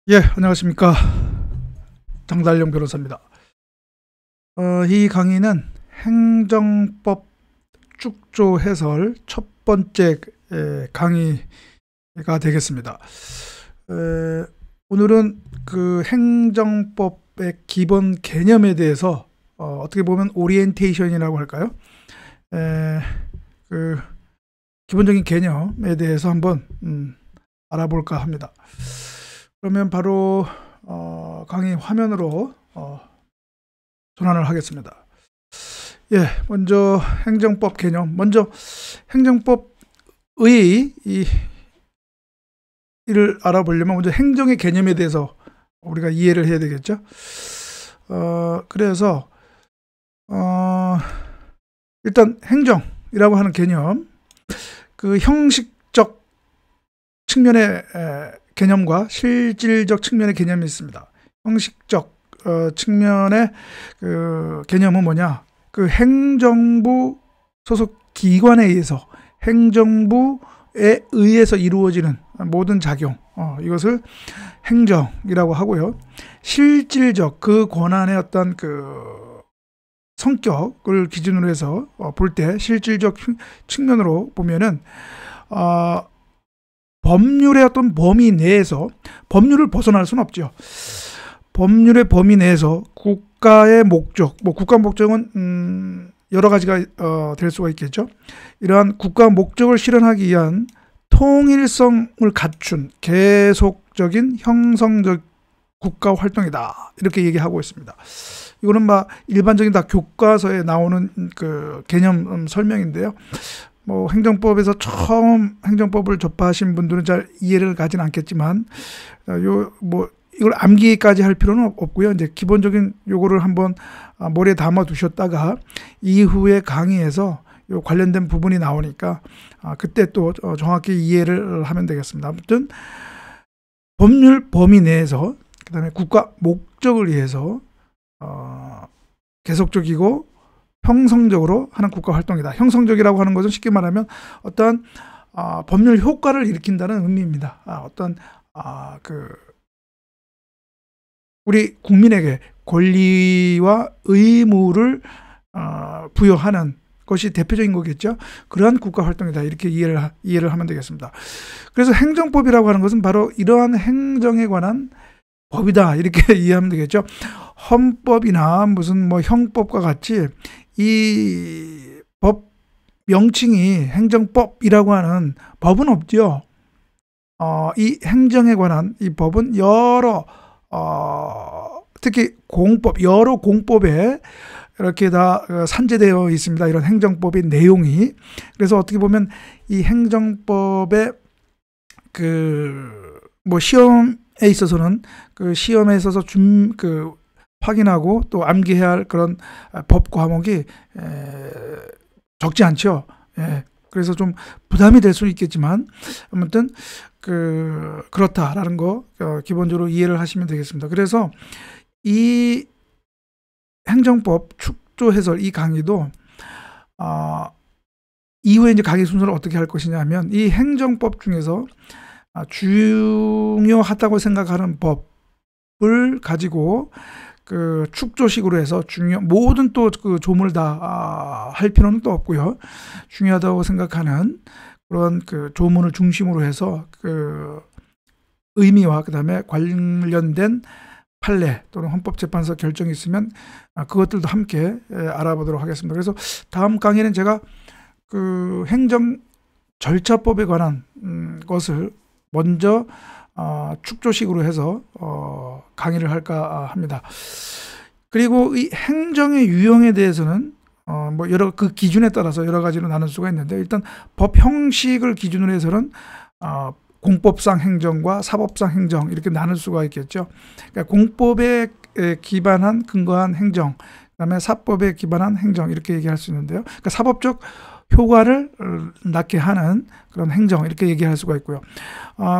예, 안녕하십니까. 장달령 변호사입니다. 이 강의는 행정법 축조 해설 첫 번째 강의가 되겠습니다. 오늘은 그 행정법의 기본 개념에 대해서 어떻게 보면 오리엔테이션이라고 할까요? 그 기본적인 개념에 대해서 한번 알아볼까 합니다. 그러면 바로 강의 화면으로 전환을 하겠습니다. 예, 먼저 행정법 개념. 먼저 행정법의 이를 알아보려면 먼저 행정의 개념에 대해서 우리가 이해를 해야 되겠죠. 그래서 일단 행정이라고 하는 개념, 그 형식적 측면의 개념과 실질적 측면의 개념이 있습니다. 형식적 측면의 그 개념은 뭐냐? 그 행정부 소속 기관에 의해서, 행정부에 의해서 이루어지는 모든 작용, 이것을 행정이라고 하고요. 실질적 그 권한의 어떤 그 성격을 기준으로 해서 볼 때 실질적 측면으로 보면은 법률의 어떤 범위 내에서, 법률을 벗어날 수는 없죠. 법률의 범위 내에서 국가의 목적, 국가 목적은 여러 가지가 될 수가 있겠죠. 이러한 국가 목적을 실현하기 위한 통일성을 갖춘 계속적인 형성적 국가 활동이다, 이렇게 얘기하고 있습니다. 이거는 막 일반적인 다 교과서에 나오는 그 개념 설명인데요. 행정법에서 처음 행정법을 접하신 분들은 잘 이해를 가진 않겠지만, 이걸 암기까지 할 필요는 없고요. 이제 기본적인 요거를 한번 머리에 담아 두셨다가 이후에 강의에서 요 관련된 부분이 나오니까 그때 또 정확히 이해를 하면 되겠습니다. 아무튼 법률 범위 내에서, 그 다음에 국가 목적을 위해서 계속적이고 형성적으로 하는 국가 활동이다. 형성적이라고 하는 것은 쉽게 말하면 어떤 법률 효과를 일으킨다는 의미입니다. 우리 국민에게 권리와 의무를 부여하는 것이 대표적인 거겠죠. 그러한 국가 활동이다, 이렇게 이해를 하면 되겠습니다. 그래서 행정법이라고 하는 것은 바로 이러한 행정에 관한 법이다, 이렇게 이해하면 되겠죠. 헌법이나 무슨 형법과 같이 이 법 명칭이 행정법이라고 하는 법은 없죠. 이 행정에 관한 이 법은 여러 특히 공법, 여러 공법에 이렇게 다 산재되어 있습니다. 이런 행정법의 내용이. 그래서 어떻게 보면 이 행정법의 시험에 있어서는 그 시험에 있어서 확인하고 또 암기해야 할 그런 법 과목이 적지 않죠. 그래서 좀 부담이 될 수는 있겠지만 아무튼 그렇다라는 거 기본적으로 이해를 하시면 되겠습니다. 그래서 이 행정법 축조 해설 이 강의도 이후에 이제 강의 순서를 어떻게 할 것이냐 하면, 이 행정법 중에서 중요하다고 생각하는 법을 가지고 그 축조식으로 해서 모든 또 그 조문을 다 할 필요는 또 없고요. 중요하다고 생각하는 그런 그 조문을 중심으로 해서 그 의미와 그 다음에 관련된 판례 또는 헌법재판소 결정이 있으면 그것들도 함께 알아보도록 하겠습니다. 그래서 다음 강의는 제가 그 행정 절차법에 관한 것을 먼저 축조식으로 해서 강의를 할까 합니다. 그리고 이 행정의 유형에 대해서는 여러 그 기준에 따라서 여러 가지로 나눌 수가 있는데, 일단 법 형식을 기준으로 해서는 공법상 행정과 사법상 행정, 이렇게 나눌 수가 있겠죠. 그러니까 공법에 기반한 근거한 행정, 그다음에 사법에 기반한 행정, 이렇게 얘기할 수 있는데요. 그러니까 사법적 효과를 낳게 하는 그런 행정, 이렇게 얘기할 수가 있고요.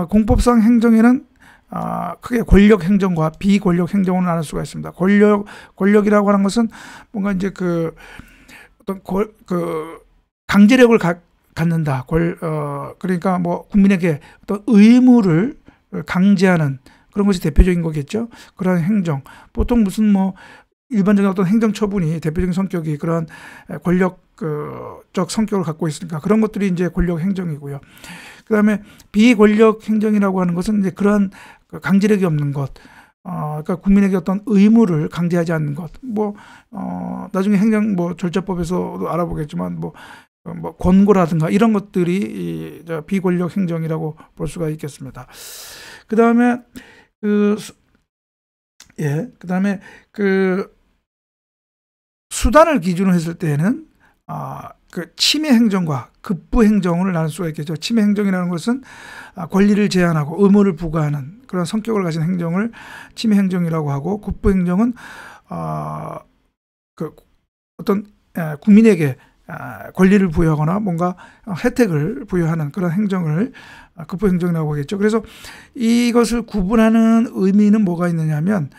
공법상 행정에는 크게 권력 행정과 비권력 행정으로 나눌 수가 있습니다. 권력이라고 하는 것은 뭔가 이제 어떤 강제력을 갖는다. 그러니까 국민에게 어떤 의무를 강제하는 그런 것이 대표적인 거겠죠. 그러한 행정, 보통 무슨 뭐 일반적인 어떤 행정 처분이 대표적인 성격이 그러한 권력적 성격을 갖고 있으니까 그런 것들이 이제 권력 행정이고요. 그다음에 비권력 행정이라고 하는 것은 이제 그러한 강제력이 없는 것, 그러니까 국민에게 어떤 의무를 강제하지 않는 것, 뭐 나중에 행정 뭐 절차법에서도 알아보겠지만 뭐 권고라든가 이런 것들이 비권력 행정이라고 볼 수가 있겠습니다. 그다음에 그다음에 수단을 기준으로 했을 때에는 그 침해 행정과 급부 행정을 나눌 수가 있겠죠. 침해 행정이라는 것은 권리를 제한하고 의무를 부과하는 그런 성격을 가진 행정을 침해 행정이라고 하고, 급부 행정은 그 어떤 국민에게 권리를 부여하거나 뭔가 혜택을 부여하는 그런 행정을 급부 행정이라고 하겠죠. 그래서 이것을 구분하는 의미는 뭐가 있느냐면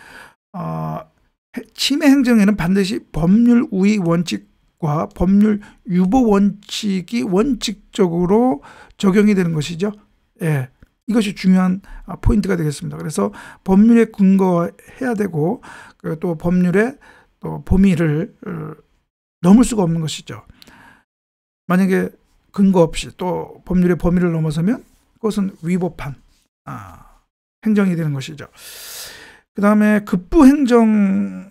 침해 행정에는 반드시 법률 우위 원칙과 법률 유보 원칙이 원칙적으로 적용이 되는 것이죠. 예, 이것이 중요한 포인트가 되겠습니다. 그래서 법률에 근거해야 되고 또 법률의 또 범위를 넘을 수가 없는 것이죠. 만약에 근거 없이 또 법률의 범위를 넘어서면 그것은 위법한 행정이 되는 것이죠. 그 다음에 급부 행정에는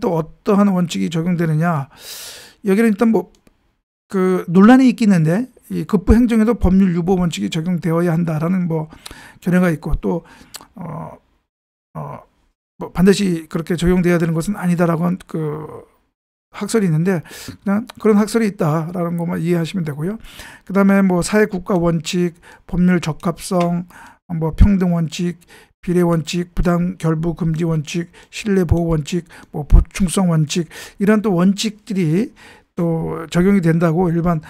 또 어떠한 원칙이 적용되느냐. 여기는 일단 뭐 그 논란이 있긴 한데 이 급부 행정에도 법률 유보 원칙이 적용되어야 한다라는 뭐 견해가 있고, 또 뭐 반드시 그렇게 적용돼야 되는 것은 아니다라고 한 학설이 있는데 그냥 그런 학설이 있다라는 것만 이해하시면 되고요. 그 다음에 뭐 사회국가 원칙, 법률 적합성, 뭐 평등 원칙, 비례 원칙, 부당 결부 금지 원칙, 신뢰 보호 원칙, 뭐 보충성 원칙, 이런 또 원칙들이 또 적용이 된다고 일반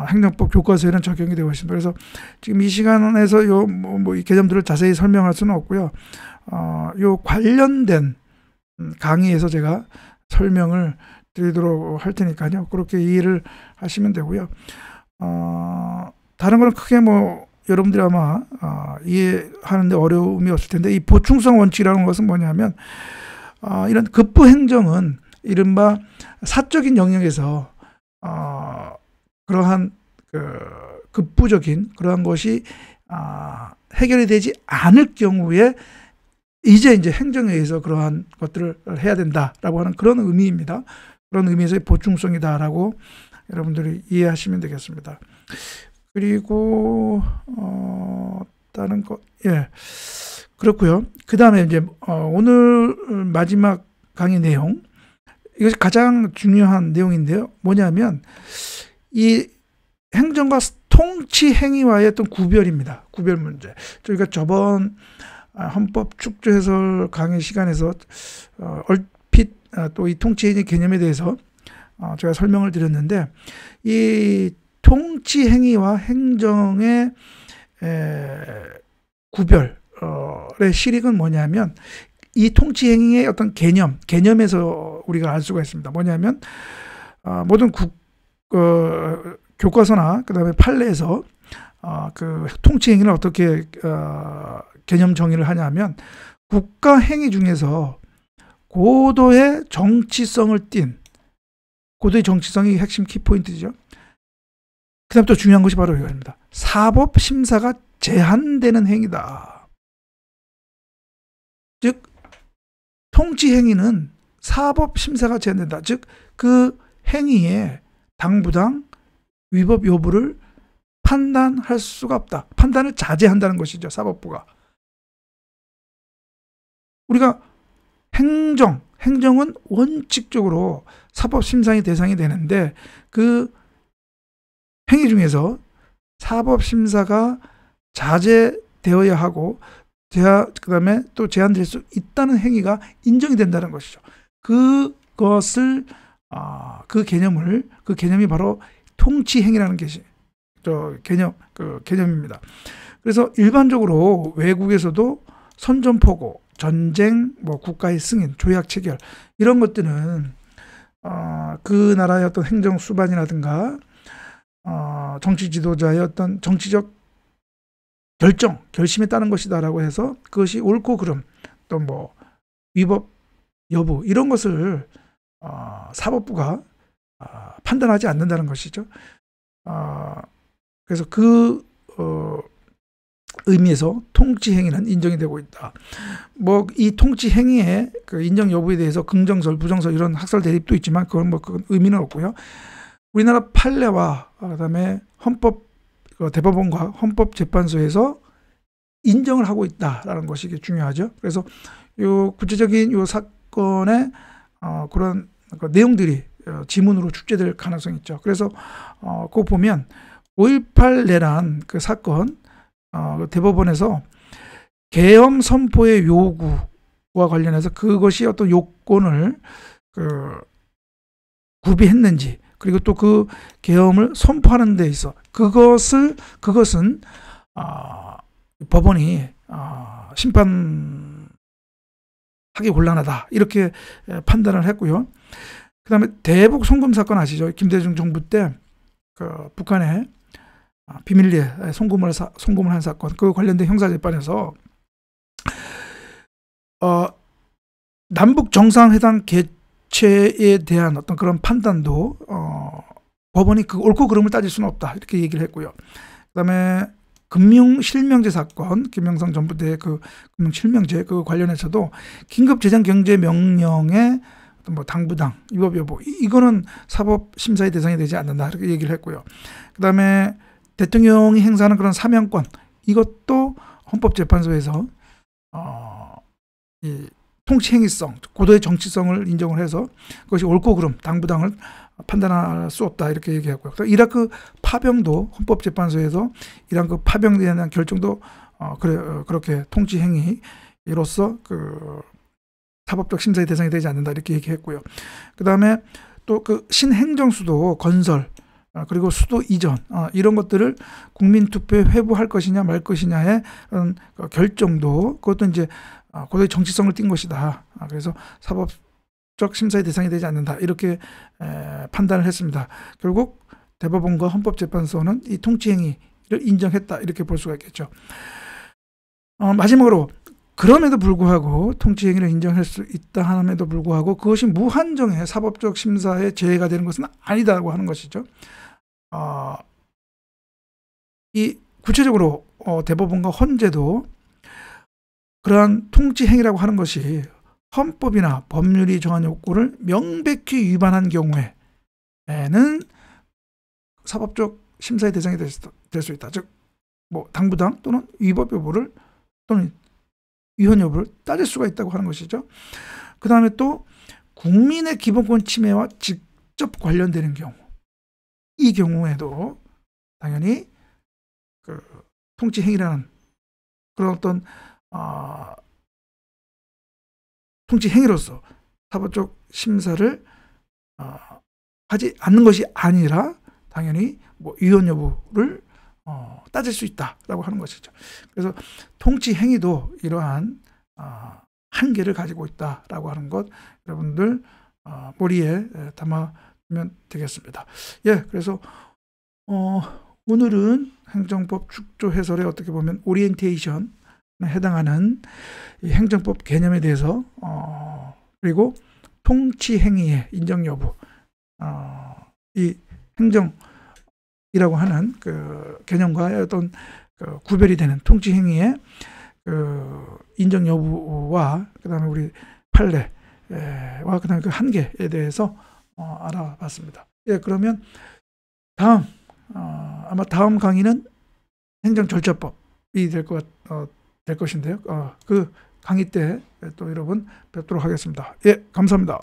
행정법 교과서에는 적용이 되고 있습니다. 그래서 지금 이 시간에서 이 개념들을 자세히 설명할 수는 없고요. 요 관련된 강의에서 제가 설명을 드리도록 할 테니까요. 그렇게 이해를 하시면 되고요. 다른 거는 크게 뭐 여러분들이 아마 이해하는데 어려움이 없을 텐데, 이 보충성 원칙이라는 것은 뭐냐면 이런 급부 행정은 이른바 사적인 영역에서 그러한 급부적인 그러한 것이 해결이 되지 않을 경우에 이제 행정에 의해서 그러한 것들을 해야 된다라고 하는 그런 의미입니다. 그런 의미에서의 보충성이다라고 여러분들이 이해하시면 되겠습니다. 그리고 다른 거, 그렇고요. 그 다음에 이제 오늘 마지막 강의 내용, 이것이 가장 중요한 내용인데요. 뭐냐면 이 행정과 통치 행위와의 어떤 구별입니다. 구별 문제. 저희가 저번 헌법 축조 해설 강의 시간에서 얼핏 또 이 통치 행위 개념에 대해서 제가 설명을 드렸는데, 이 통치 행위와 행정의 구별의 실익은 뭐냐면, 이 통치 행위의 어떤 개념에서 우리가 알 수가 있습니다. 뭐냐면 모든 교과서나 그다음에 판례에서 그 통치 행위를 어떻게 개념 정의를 하냐면, 국가 행위 중에서 고도의 정치성을 띤, 고도의 정치성이 핵심 키포인트죠. 그 다음 또 중요한 것이 바로 이겁니다. 사법 심사가 제한되는 행위다. 즉 통치 행위는 사법 심사가 제한된다. 즉 그 행위의 당부당 위법 여부를 판단할 수가 없다. 판단을 자제한다는 것이죠, 사법부가. 우리가 행정은 원칙적으로 사법 심사의 대상이 되는데, 그 행위 중에서 사법 심사가 자제되어야 하고 그다음에 또 제한될 수 있다는 행위가 인정이 된다는 것이죠. 그것을 그 개념이 바로 통치 행위라는 개념입니다. 그래서 일반적으로 외국에서도 선전포고, 전쟁, 국가의 승인, 조약 체결, 이런 것들은 그 나라의 어떤 행정 수반이라든가 정치 지도자의 어떤 정치적 결심에 따른 것이다라고 해서 그것이 옳고 그름, 또 뭐 위법 여부 이런 것을 사법부가 판단하지 않는다는 것이죠. 그래서 그 의미에서 통치 행위는 인정이 되고 있다. 뭐 이 통치 행위의 그 인정 여부에 대해서 긍정설, 부정설 이런 학설 대립도 있지만 그건 의미는 없고요. 우리나라 판례와 그다음에 대법원과 헌법재판소에서 인정을 하고 있다라는 것이 중요하죠. 그래서 요 구체적인 요 사건의 그런 내용들이 지문으로 축제될 가능성이 있죠. 그래서 그거 보면 5.18 내란 그 사건 대법원에서 계엄 선포의 요구와 관련해서 그것이 어떤 요건을 구비했는지, 그리고 또 그 계엄을 선포하는 데 있어 그것은 법원이 심판하기 곤란하다 이렇게 판단을 했고요. 그 다음에 대북 송금 사건 아시죠? 김대중 정부 때 그 북한에 비밀리에 송금을 한 사건, 그 관련된 형사재판에서 남북 정상회담 개최에 대한 어떤 그런 판단도 법원이 그 옳고 그름을 따질 수는 없다 이렇게 얘기를 했고요. 그다음에 금융실명제 사건, 김영삼 전부대 그 금융실명제 그 관련해서도 긴급재정경제명령의 뭐 당부당, 위법 여부 이거는 사법 심사의 대상이 되지 않는다 이렇게 얘기를 했고요. 그다음에 대통령이 행사하는 그런 사명권 이것도 헌법재판소에서 이 통치행위성, 고도의 정치성을 인정을 해서 그것이 옳고 그름, 당부당을 판단할 수 없다 이렇게 얘기했고요. 이라크 파병도 헌법재판소에서 이란 그 파병에 대한 결정도 그렇게 통치행위로서 그 사법적 심사의 대상이 되지 않는다 이렇게 얘기했고요. 그 다음에 또 그 신행정수도 건설 그리고 수도 이전 이런 것들을 국민투표에 회부할 것이냐 말 것이냐의 결정도 그것도 이제 고도의 정치성을 띈 것이다. 그래서 사법적 심사의 대상이 되지 않는다 이렇게 판단을 했습니다. 결국 대법원과 헌법재판소는 이 통치행위를 인정했다 이렇게 볼 수가 있겠죠. 마지막으로 그럼에도 불구하고 통치행위를 인정할 수 있다 함에도 불구하고 그것이 무한정의 사법적 심사에 제외가 되는 것은 아니다라고 하는 것이죠. 이 구체적으로 대법원과 헌재도 그러한 통치행위라고 하는 것이 헌법이나 법률이 정한 요구를 명백히 위반한 경우에는 사법적 심사의 대상이 될 수 있다. 즉, 뭐 당부당 또는 위법 여부를 또는 위헌 여부를 따질 수가 있다고 하는 것이죠. 그 다음에 또 국민의 기본권 침해와 직접 관련되는 경우, 이 경우에도 당연히 그 통치행위라는 그런 어떤 통치행위로서 사법적 심사를 하지 않는 것이 아니라 당연히 뭐 위헌 여부를 따질 수 있다라고 하는 것이죠. 그래서 통치행위도 이러한 한계를 가지고 있다라고 하는 것 여러분들 머리에 담아두면 되겠습니다. 예, 그래서 오늘은 행정법 축조 해설에 어떻게 보면 오리엔테이션에 해당하는 이 행정법 개념에 대해서 그리고 통치행위의 인정 여부, 이 행정이라고 하는 그 개념과 어떤 그 구별이 되는 통치행위의 그 인정 여부와 그다음에 우리 판례와 그다음에 그 한계에 대해서 알아봤습니다. 예, 그러면 아마 다음 강의는 행정절차법이 될 것인데요. 그 강의 때 또 여러분 뵙도록 하겠습니다. 예, 감사합니다.